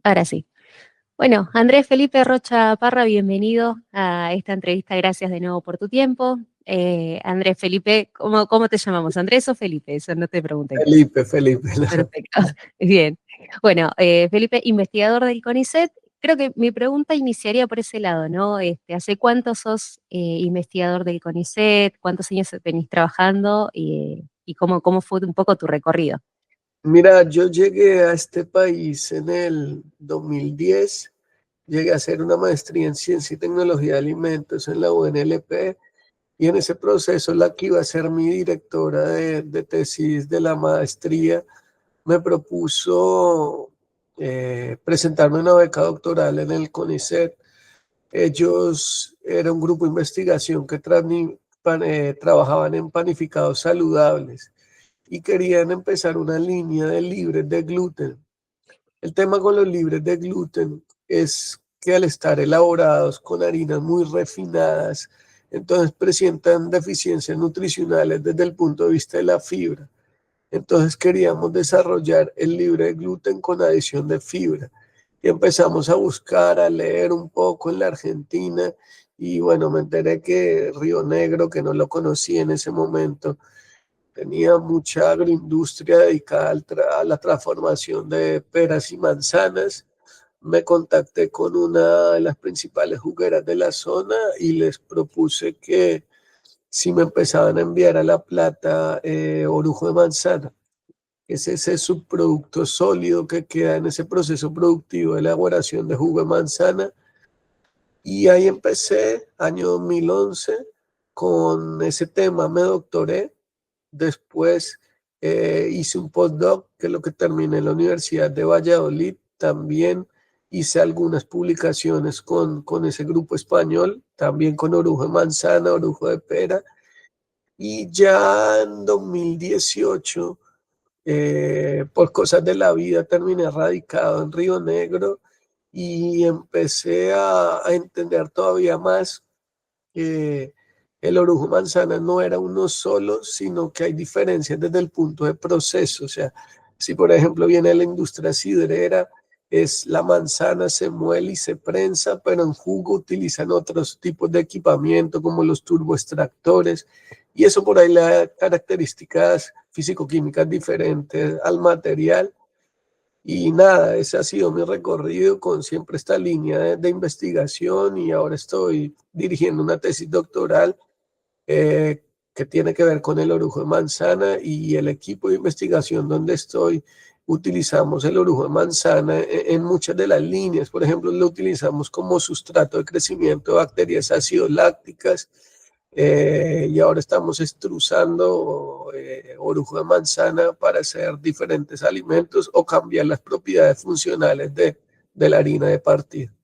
Ahora sí. Bueno, Andrés Felipe Rocha Parra, bienvenido a esta entrevista. Gracias de nuevo por tu tiempo. Andrés Felipe, ¿cómo te llamamos? ¿Andrés o Felipe? Eso no te pregunté. Felipe. Perfecto. Bien. Bueno, Felipe, investigador del CONICET. Creo que mi pregunta iniciaría por ese lado, ¿no? ¿Hace cuánto sos investigador del CONICET? ¿Cuántos años venís trabajando? Y cómo fue un poco tu recorrido. Mira, yo llegué a este país en el 2010. Llegué a hacer una maestría en Ciencia y Tecnología de Alimentos en la UNLP, y en ese proceso la que iba a ser mi directora de tesis de la maestría me propuso presentarme una beca doctoral en el CONICET. Ellos era un grupo de investigación que trabajaban en panificados saludables y querían empezar una línea de libres de gluten. El tema con los libres de gluten es que al estar elaborados con harinas muy refinadas, entonces presentan deficiencias nutricionales desde el punto de vista de la fibra. Entonces queríamos desarrollar el libre de gluten con adición de fibra. Y empezamos a buscar, a leer un poco en la Argentina, y bueno, me enteré que Río Negro, que no lo conocí en ese momento, tenía mucha agroindustria dedicada a la transformación de peras y manzanas. Me contacté con una de las principales jugueras de la zona y les propuse que si me empezaban a enviar a La Plata orujo de manzana, que es ese subproducto sólido que queda en ese proceso productivo de elaboración de jugo de manzana. Y ahí empecé, año 2011, con ese tema, me doctoré. Después hice un postdoc, que es lo que terminé en la Universidad de Valladolid. También hice algunas publicaciones con ese grupo español, también con orujo de manzana, orujo de pera. Y ya en 2018, por cosas de la vida, terminé radicado en Río Negro y empecé a entender todavía más que el orujo manzana no era uno solo, sino que hay diferencias desde el punto de proceso. O sea, si por ejemplo viene la industria sidrera, es la manzana se muele y se prensa, pero en jugo utilizan otros tipos de equipamiento como los turboextractores, y eso por ahí le da características físico-químicas diferentes al material. Y nada, ese ha sido mi recorrido con siempre esta línea de investigación, y ahora estoy dirigiendo una tesis doctoral eh, que tiene que ver con el orujo de manzana, y el equipo de investigación donde estoy utilizamos el orujo de manzana en muchas de las líneas. Por ejemplo, lo utilizamos como sustrato de crecimiento de bacterias ácido lácticas, y ahora estamos extrusando orujo de manzana para hacer diferentes alimentos o cambiar las propiedades funcionales de la harina de partida.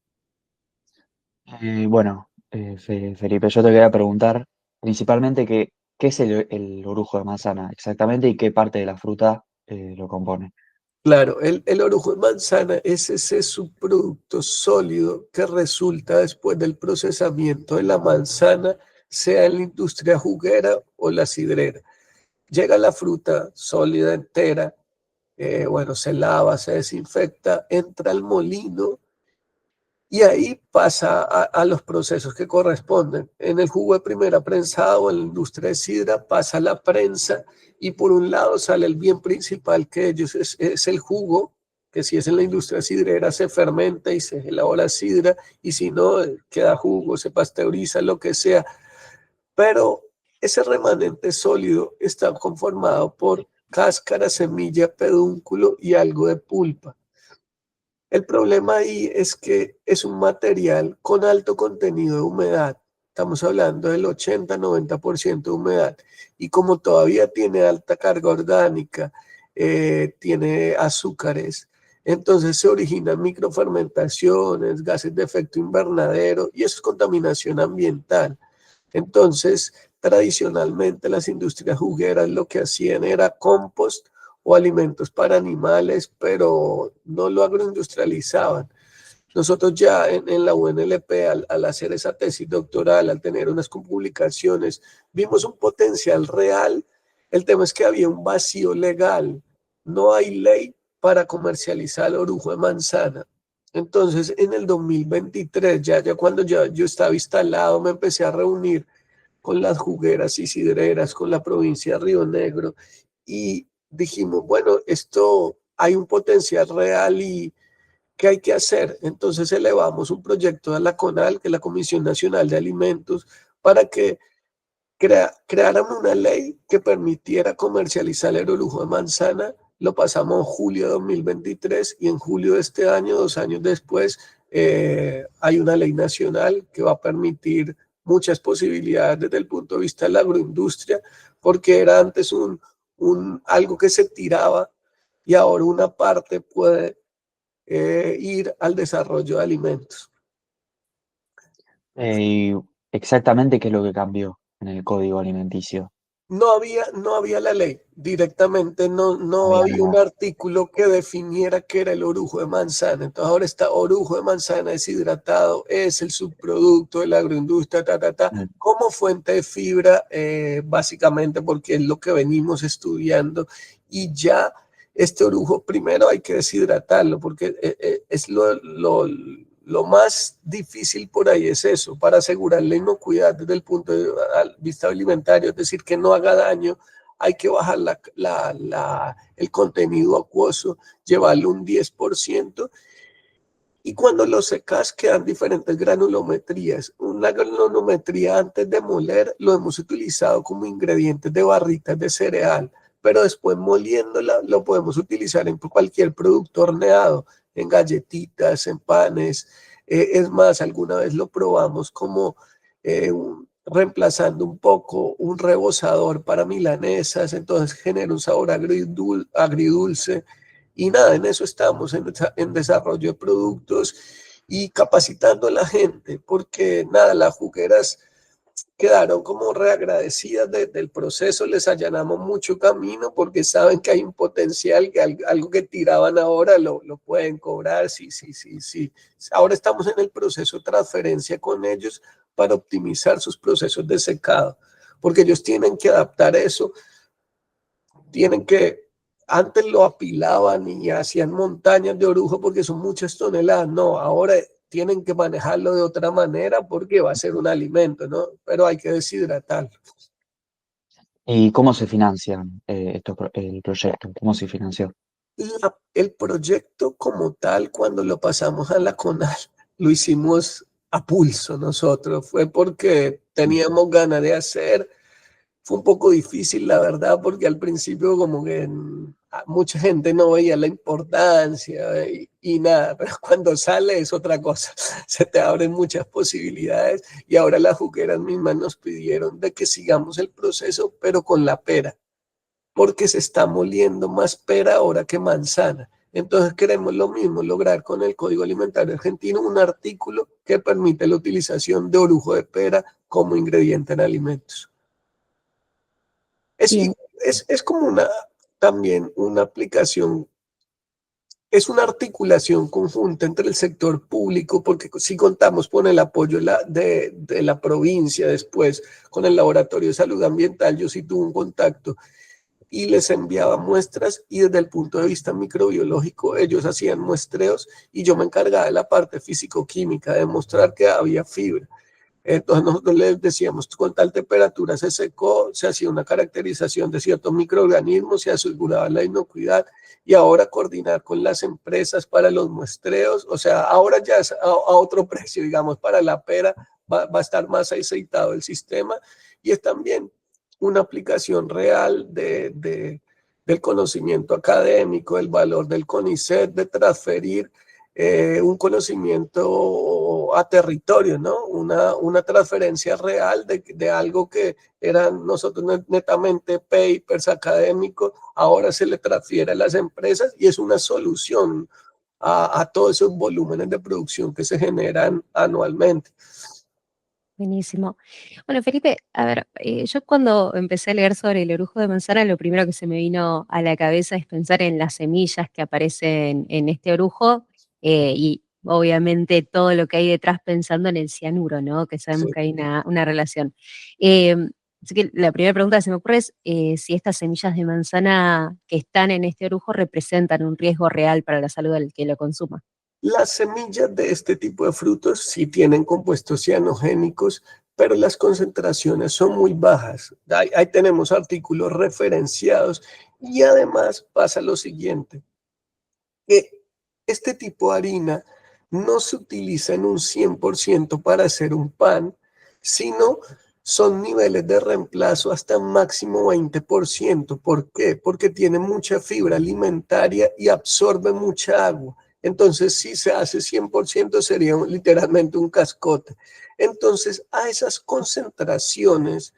Felipe, yo te quería preguntar principalmente qué es el orujo de manzana exactamente y qué parte de la fruta lo compone. Claro, el orujo de manzana es ese subproducto sólido que resulta después del procesamiento de la manzana, sea en la industria juguera o la sidrera. Llega la fruta sólida entera, bueno, se lava, se desinfecta, entra al molino y ahí pasa a los procesos que corresponden. En el jugo de primera prensado, en la industria de sidra, pasa la prensa, y por un lado sale el bien principal que ellos es el jugo, que si es en la industria sidrera se fermenta y se elabora sidra, y si no, queda jugo, se pasteuriza, lo que sea. Pero ese remanente sólido está conformado por cáscara, semilla, pedúnculo y algo de pulpa. El problema ahí es que es un material con alto contenido de humedad. Estamos hablando del 80-90% de humedad. Y como todavía tiene alta carga orgánica, tiene azúcares, entonces se originan microfermentaciones, gases de efecto invernadero, y eso es contaminación ambiental. Entonces, tradicionalmente las industrias jugueras lo que hacían era compost o alimentos para animales, pero no lo agroindustrializaban. Nosotros ya en la UNLP, al hacer esa tesis doctoral, al tener unas publicaciones, vimos un potencial real. El tema es que había un vacío legal. No hay ley para comercializar orujo de manzana. Entonces, en el 2023, ya cuando yo estaba instalado, me empecé a reunir con las jugueras y sidreras, con la provincia de Río Negro, y dijimos, bueno, esto hay un potencial real y ¿qué hay que hacer? Entonces elevamos un proyecto a la CONAL, que es la Comisión Nacional de Alimentos, para que crearan una ley que permitiera comercializar el orujo de manzana. Lo pasamos en julio de 2023 y en julio de este año, 2 años después, hay una ley nacional que va a permitir muchas posibilidades desde el punto de vista de la agroindustria, porque era antes algo que se tiraba y ahora una parte puede ir al desarrollo de alimentos. Y exactamente qué es lo que cambió en el código alimenticio. No había la ley, directamente no Había había un nada. artículo que definiera qué era el orujo de manzana. Entonces ahora está orujo de manzana deshidratado, es el subproducto de la agroindustria, Mm. como fuente de fibra, básicamente porque es lo que venimos estudiando. Y ya este orujo primero hay que deshidratarlo, porque es lo más difícil por ahí es eso, para asegurar la inocuidad desde el punto de vista alimentario, es decir, que no haga daño, hay que bajar el contenido acuoso, llevarlo un 10%, y cuando lo secas quedan diferentes granulometrías. Una granulometría antes de moler lo hemos utilizado como ingredientes de barritas de cereal, pero después moliéndola lo podemos utilizar en cualquier producto horneado, en galletitas, en panes. Es más, alguna vez lo probamos como reemplazando un poco un rebozador para milanesas, entonces genera un sabor agridulce. Y nada, en eso estamos, en desarrollo de productos y capacitando a la gente, porque nada, las jugueras quedaron como reagradecidas del proceso, les allanamos mucho camino porque saben que hay un potencial, que algo que tiraban ahora lo pueden cobrar, sí, sí, sí, sí. Ahora estamos en el proceso de transferencia con ellos para optimizar sus procesos de secado, porque ellos tienen que adaptar eso, antes lo apilaban y hacían montañas de orujo porque son muchas toneladas, no, ahora tienen que manejarlo de otra manera porque va a ser un alimento, ¿no? Pero hay que deshidratarlo. ¿Y cómo se financian el proyecto? ¿Cómo se financió? El proyecto como tal, cuando lo pasamos a la CONAL, lo hicimos a pulso nosotros, fue porque teníamos ganas de hacer. Fue un poco difícil, la verdad, porque al principio como que mucha gente no veía la importancia y nada, pero cuando sale es otra cosa, se te abren muchas posibilidades y ahora las jugueras mismas nos pidieron de que sigamos el proceso, pero con la pera, porque se está moliendo más pera ahora que manzana. Entonces queremos lo mismo, lograr con el Código Alimentario Argentino un artículo que permite la utilización de orujo de pera como ingrediente en alimentos. Es, Bien, es como también una aplicación, es una articulación conjunta entre el sector público, porque si contamos con el apoyo de la provincia después, con el Laboratorio de Salud Ambiental, yo sí tuve un contacto y les enviaba muestras y desde el punto de vista microbiológico ellos hacían muestreos y yo me encargaba de la parte físico-química, de mostrar que había fibra. Entonces nosotros les decíamos, con tal temperatura se secó, se hacía una caracterización de ciertos microorganismos, se aseguraba la inocuidad y ahora coordinar con las empresas para los muestreos, o sea, ahora ya es a otro precio, digamos, para la pera va a estar más aceitado el sistema y es también una aplicación real del conocimiento académico, el valor del CONICET, de transferir un conocimiento a territorio, ¿no? Una transferencia real de algo que eran nosotros netamente papers académicos, ahora se le transfiere a las empresas y es una solución a todos esos volúmenes de producción que se generan anualmente. buenísimo. Bueno, Felipe, a ver, yo cuando empecé a leer sobre el orujo de manzana, lo primero que se me vino a la cabeza es pensar en las semillas que aparecen en este orujo y obviamente todo lo que hay detrás pensando en el cianuro, ¿no? Que sabemos Sí. que hay una relación. Eh, Así que la primera pregunta que se me ocurre es si estas semillas de manzana que están en este orujo representan un riesgo real para la salud del que lo consuma. Las semillas de este tipo de frutos sí tienen compuestos cianogénicos, pero las concentraciones son muy bajas. Ahí tenemos artículos referenciados y además pasa lo siguiente, que este tipo de harina no se utiliza en un 100% para hacer un pan, sino son niveles de reemplazo hasta máximo 20%. ¿Por qué? Porque tiene mucha fibra alimentaria y absorbe mucha agua. Entonces, si se hace 100%, sería literalmente un cascote. Entonces, a esas concentraciones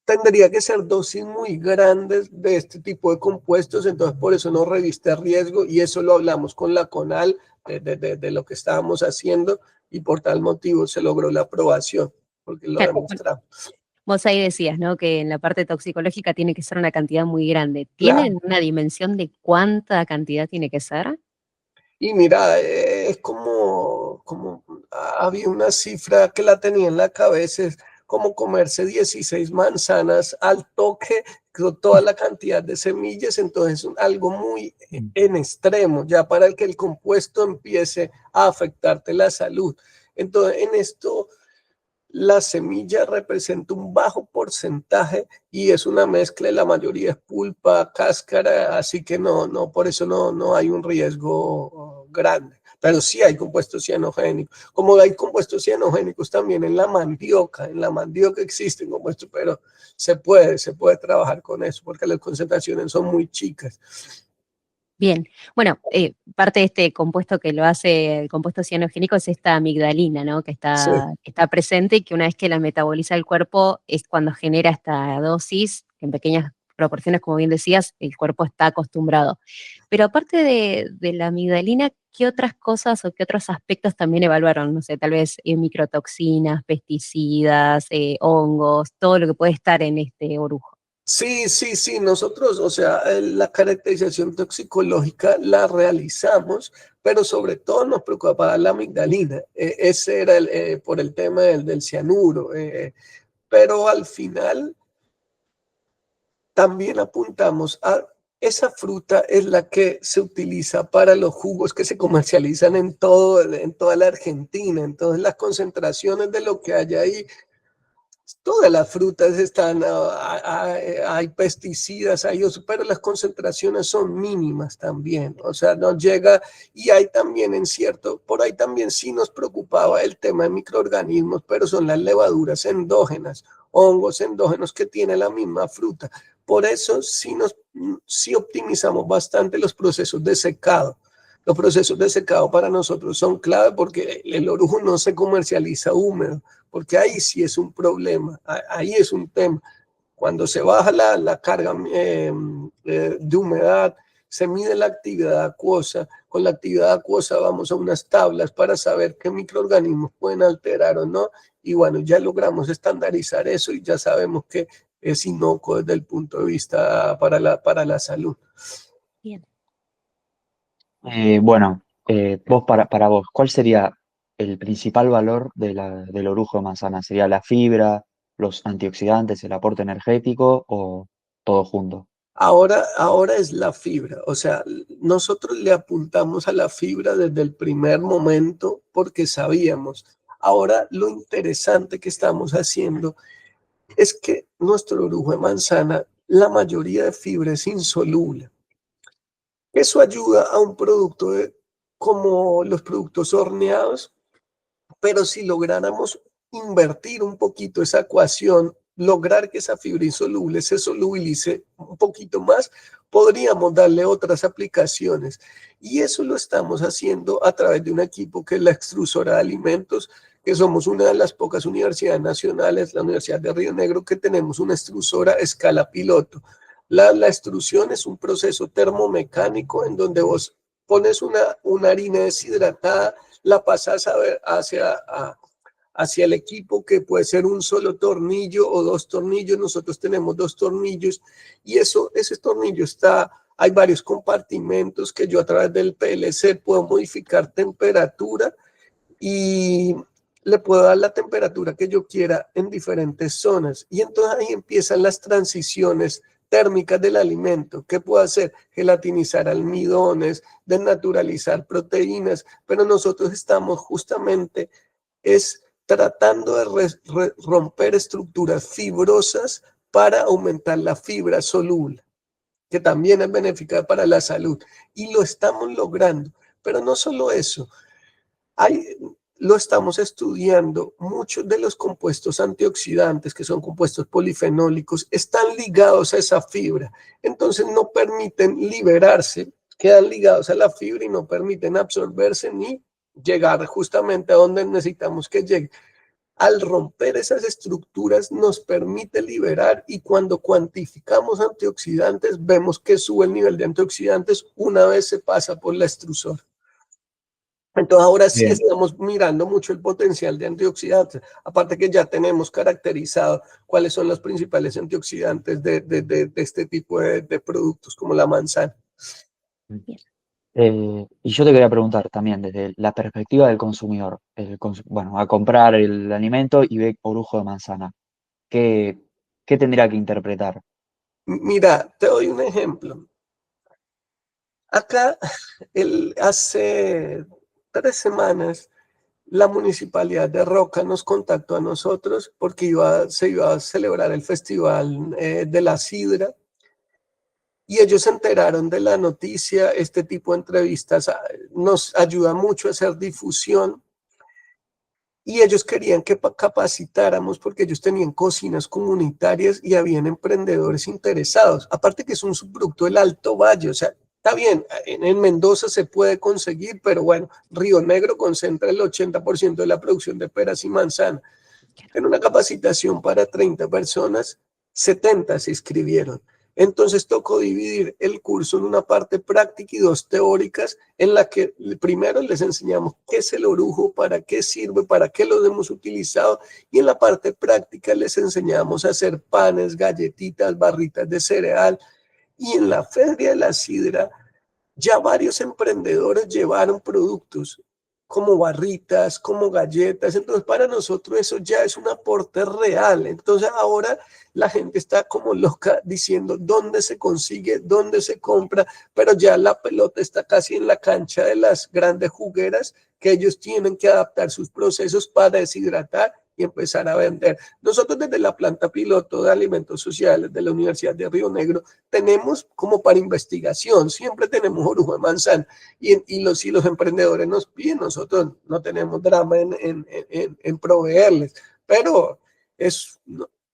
tendría que ser dosis muy grandes de este tipo de compuestos, entonces por eso no reviste riesgo y eso lo hablamos con la CONAL de lo que estábamos haciendo y por tal motivo se logró la aprobación, porque lo Claro, bueno, demostramos. vos ahí decías, ¿no? Que en la parte toxicológica tiene que ser una cantidad muy grande. Claro. ¿Tienen una dimensión de cuánta cantidad tiene que ser? Y mira, es como había una cifra que la tenía en la cabeza, es como comerse 16 manzanas al toque con toda la cantidad de semillas, entonces algo muy en extremo, ya para el que el compuesto empiece a afectarte la salud. Entonces, en esto la semilla representa un bajo porcentaje y es una mezcla, la mayoría es pulpa, cáscara, así que por eso no hay un riesgo grande. Pero sí hay compuestos cianogénicos, como hay compuestos cianogénicos también en la mandioca existen compuestos, pero se puede trabajar con eso porque las concentraciones son muy chicas. Bien, bueno, parte de este compuesto que lo hace el compuesto cianogénico es esta amigdalina, ¿no? Sí. Que está presente y que una vez que la metaboliza el cuerpo es cuando genera esta dosis, que en pequeñas proporciones, como bien decías, el cuerpo está acostumbrado. Pero aparte de la amigdalina, ¿qué otras cosas o qué otros aspectos también evaluaron? No sé, tal vez microtoxinas, pesticidas, hongos, todo lo que puede estar en este orujo. Sí, nosotros, o sea, la caracterización toxicológica la realizamos, pero sobre todo nos preocupaba la amigdalina. Ese era por el tema del cianuro, pero al final también apuntamos a esa fruta es la que se utiliza para los jugos que se comercializan en toda la Argentina. Entonces las concentraciones de lo que hay ahí, todas las frutas están, hay pesticidas, pero las concentraciones son mínimas también, o sea, no llega, y hay también por ahí también sí nos preocupaba el tema de microorganismos, pero son las levaduras endógenas, hongos endógenos que tiene la misma fruta. Por eso sí optimizamos bastante los procesos de secado. Los procesos de secado para nosotros son clave porque el orujo no se comercializa húmedo, porque ahí sí es un problema, ahí es un tema. Cuando se baja la carga de humedad, se mide la actividad acuosa. Con la actividad acuosa vamos a unas tablas para saber qué microorganismos pueden alterar o no. Y bueno, ya logramos estandarizar eso y ya sabemos que es inocuo desde el punto de vista para la salud. Bien. Bueno, vos para vos, ¿cuál sería el principal valor del orujo de manzana? ¿Sería la fibra, los antioxidantes, el aporte energético o todo junto? Ahora es la fibra, o sea, nosotros le apuntamos a la fibra desde el primer momento porque sabíamos. Ahora lo interesante que estamos haciendo es que nuestro orujo de manzana, la mayoría de fibra es insoluble. Eso ayuda a un producto como los productos horneados, pero si lográramos invertir un poquito esa ecuación, lograr que esa fibra insoluble se solubilice un poquito más, podríamos darle otras aplicaciones. Y eso lo estamos haciendo a través de un equipo que es la extrusora de alimentos, que somos una de las pocas universidades nacionales, la Universidad de Río Negro, que tenemos una extrusora a escala piloto. La extrusión es un proceso termomecánico en donde vos pones una harina deshidratada, la pasas hacia el equipo, que puede ser un solo tornillo o dos tornillos. Nosotros tenemos dos tornillos y ese tornillo hay varios compartimentos que yo a través del PLC puedo modificar temperatura y le puedo dar la temperatura que yo quiera en diferentes zonas. Y entonces ahí empiezan las transiciones térmicas del alimento. ¿Qué puede hacer? Gelatinizar almidones, desnaturalizar proteínas, pero nosotros estamos justamente tratando de romper estructuras fibrosas para aumentar la fibra soluble, que también es benéfica para la salud. Y lo estamos logrando. Pero no solo eso, lo estamos estudiando. Muchos de los compuestos antioxidantes, que son compuestos polifenólicos, están ligados a esa fibra. Entonces no permiten liberarse, quedan ligados a la fibra y no permiten absorberse ni llegar justamente a donde necesitamos que llegue. Al romper esas estructuras nos permite liberar, y cuando cuantificamos antioxidantes vemos que sube el nivel de antioxidantes una vez se pasa por la extrusora. Entonces ahora sí estamos mirando mucho el potencial de antioxidantes, aparte que ya tenemos caracterizado cuáles son los principales antioxidantes de este tipo de productos como la manzana. Y yo te quería preguntar también, desde la perspectiva del consumidor, bueno, a comprar el alimento y ve orujo de manzana, ¿qué tendría que interpretar? Mira, te doy un ejemplo. Acá, hace 3 semanas, la Municipalidad de Roca nos contactó a nosotros porque se iba a celebrar el Festival de la Sidra, y ellos se enteraron de la noticia. Este tipo de entrevistas nos ayuda mucho a hacer difusión, y ellos querían que capacitáramos porque ellos tenían cocinas comunitarias y habían emprendedores interesados. Aparte que es un subproducto del Alto Valle, o sea, está bien, en Mendoza se puede conseguir, pero bueno, Río Negro concentra el 80% de la producción de peras y manzanas. En una capacitación para 30 personas, 70 se inscribieron. Entonces tocó dividir el curso en una parte práctica y 2 teóricas, en la que primero les enseñamos qué es el orujo, para qué sirve, para qué lo hemos utilizado, y en la parte práctica les enseñamos a hacer panes, galletitas, barritas de cereal. Y en la Feria de la Sidra ya varios emprendedores llevaron productos como barritas, como galletas. Entonces para nosotros eso ya es un aporte real. Entonces ahora la gente está como loca diciendo dónde se consigue, dónde se compra, pero ya la pelota está casi en la cancha de las grandes jugueras, que ellos tienen que adaptar sus procesos para deshidratar y empezar a vender. Nosotros desde la planta piloto de alimentos sociales de la Universidad de Río Negro tenemos como para investigación, siempre tenemos orujo de manzana, y los emprendedores nos piden, nosotros no tenemos drama en proveerles, pero es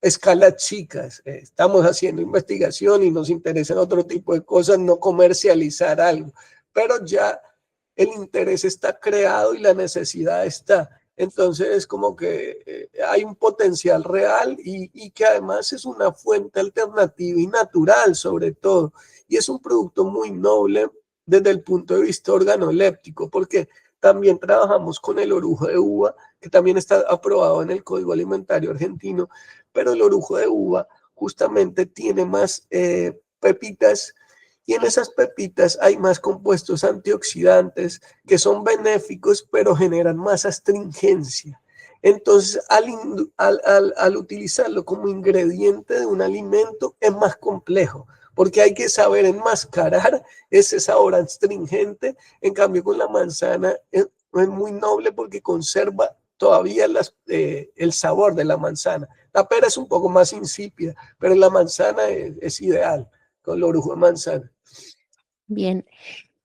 escalas chicas. Estamos haciendo investigación y nos interesan otro tipo de cosas, no comercializar algo, pero ya el interés está creado y la necesidad está. Entonces es como que hay un potencial real, y que además es una fuente alternativa y natural sobre todo. Y es un producto muy noble desde el punto de vista organoléptico, porque también trabajamos con el orujo de uva, que también está aprobado en el Código Alimentario argentino, pero el orujo de uva justamente tiene más pepitas, y en esas pepitas hay más compuestos antioxidantes que son benéficos, pero generan más astringencia. Entonces, al utilizarlo como ingrediente de un alimento es más complejo, porque hay que saber enmascarar ese sabor astringente. En cambio, con la manzana es muy noble porque conserva todavía el sabor de la manzana. La pera es un poco más insípida, pero la manzana es ideal con el orujo de manzana. Bien.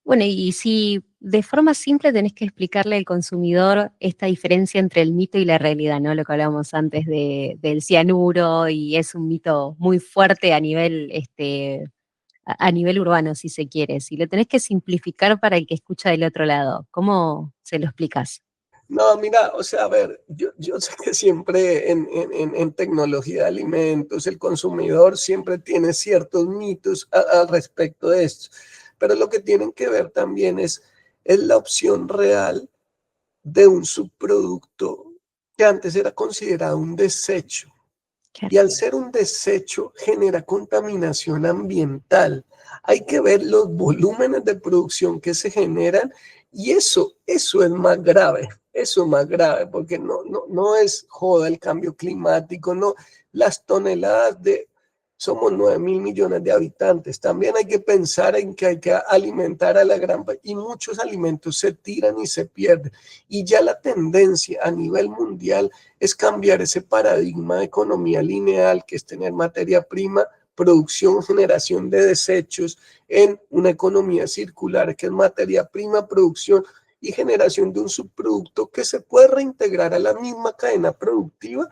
Bueno, y si de forma simple tenés que explicarle al consumidor esta diferencia entre el mito y la realidad, ¿no? Lo que hablábamos antes del cianuro, y es un mito muy fuerte a nivel, a nivel urbano, si se quiere. Si lo tenés que simplificar para el que escucha del otro lado, ¿cómo se lo explicás? No, mira, o sea, a ver, yo sé que siempre en tecnología de alimentos el consumidor siempre tiene ciertos mitos al respecto de esto, pero lo que tienen que ver también es la opción real de un subproducto que antes era considerado un desecho. Claro. Y al ser un desecho genera contaminación ambiental. Hay que ver los volúmenes de producción que se generan, y eso es más grave. Eso es más grave, porque no es joda el cambio climático, no. Las toneladas somos 9.000 millones de habitantes. También hay que pensar en que hay que alimentar a la gran y muchos alimentos se tiran y se pierden. Y ya la tendencia a nivel mundial es cambiar ese paradigma de economía lineal, que es tener materia prima, producción, generación de desechos, en una economía circular, que es materia prima, producción y generación de un subproducto que se puede reintegrar a la misma cadena productiva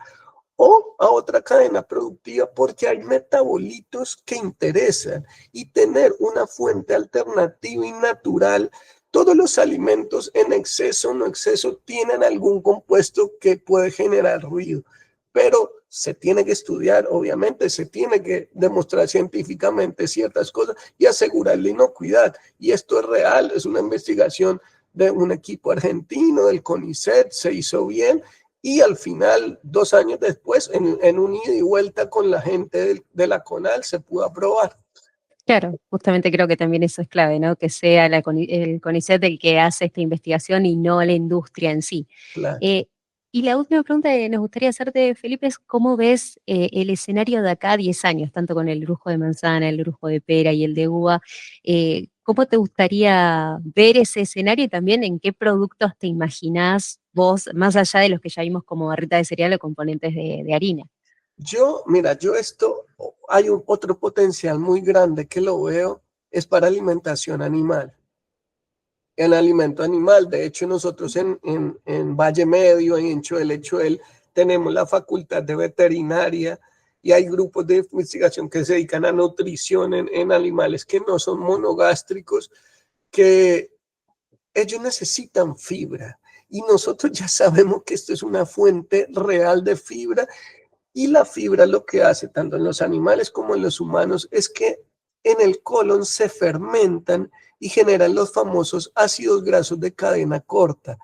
o a otra cadena productiva, porque hay metabolitos que interesan, y tener una fuente alternativa y natural. Todos los alimentos en exceso o no exceso tienen algún compuesto que puede generar ruido, pero se tiene que estudiar, obviamente, se tiene que demostrar científicamente ciertas cosas y asegurar la inocuidad. Y esto es real, es una investigación de un equipo argentino del CONICET, se hizo bien, y al final, 2 años después, en un ida y vuelta con la gente de la CONAL, se pudo aprobar. Claro, justamente creo que también eso es clave, ¿no? Que sea el CONICET el que hace esta investigación y no la industria en sí. Claro. Y la última pregunta que nos gustaría hacerte, Felipe, es cómo ves el escenario de acá a 10 años, tanto con el brujo de manzana, el brujo de pera y el de uva. ¿Cómo te gustaría ver ese escenario y también en qué productos te imaginás vos, más allá de los que ya vimos como barrita de cereal o componentes de harina? Mira, hay otro potencial muy grande que lo veo, es para alimentación animal. El alimento animal, de hecho, nosotros en Valle Medio, en Choel, tenemos la facultad de veterinaria, y hay grupos de investigación que se dedican a nutrición en animales que no son monogástricos, que ellos necesitan fibra. Y nosotros ya sabemos que esto es una fuente real de fibra. Y la fibra lo que hace, tanto en los animales como en los humanos, es que en el colon se fermentan y generan los famosos ácidos grasos de cadena corta.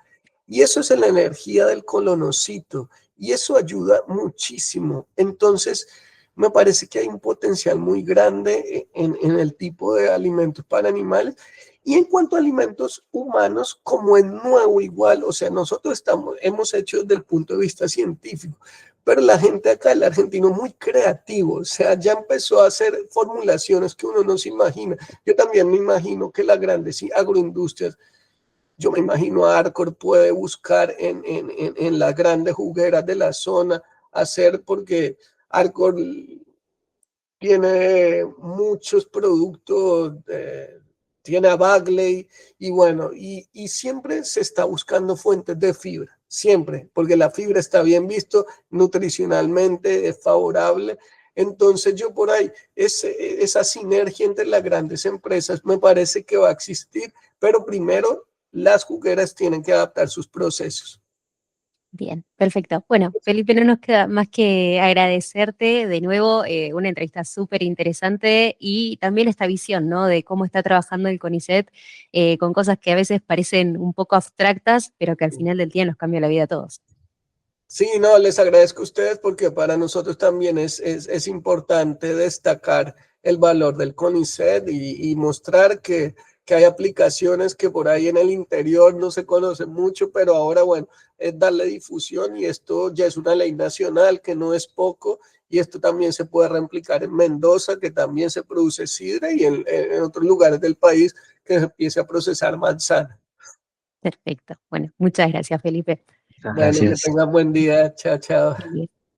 Y eso es la energía del colonocito. Y eso ayuda muchísimo. Entonces, me parece que hay un potencial muy grande en el tipo de alimentos para animales. Y en cuanto a alimentos humanos, como es nuevo igual, o sea, nosotros hemos hecho desde el punto de vista científico, pero la gente acá, el argentino, muy creativo, o sea, ya empezó a hacer formulaciones que uno no se imagina. Yo también me imagino que las grandes agroindustrias, yo me imagino a Arcor puede buscar en las grandes jugueras de la zona, hacer, porque Arcor tiene muchos productos, tiene a Bagley, y bueno, y siempre se está buscando fuentes de fibra, siempre, porque la fibra está bien visto, nutricionalmente es favorable. Entonces yo por ahí, esa sinergia entre las grandes empresas me parece que va a existir, pero primero las jugueras tienen que adaptar sus procesos. Bien, perfecto. Bueno, Felipe, no nos queda más que agradecerte de nuevo, una entrevista súper interesante y también esta visión, ¿no? De cómo está trabajando el CONICET con cosas que a veces parecen un poco abstractas, pero que al final del día nos cambia la vida a todos. Sí, no, les agradezco a ustedes, porque para nosotros también es importante destacar el valor del CONICET y mostrar que hay aplicaciones que por ahí en el interior no se conocen mucho, pero ahora, bueno, es darle difusión, y esto ya es una ley nacional, que no es poco, y esto también se puede replicar en Mendoza, que también se produce sidra, y en otros lugares del país que se empiece a procesar manzana. Perfecto. Bueno, muchas gracias, Felipe. Muchas Bueno, que gracias. tengan buen día. Chao, chao.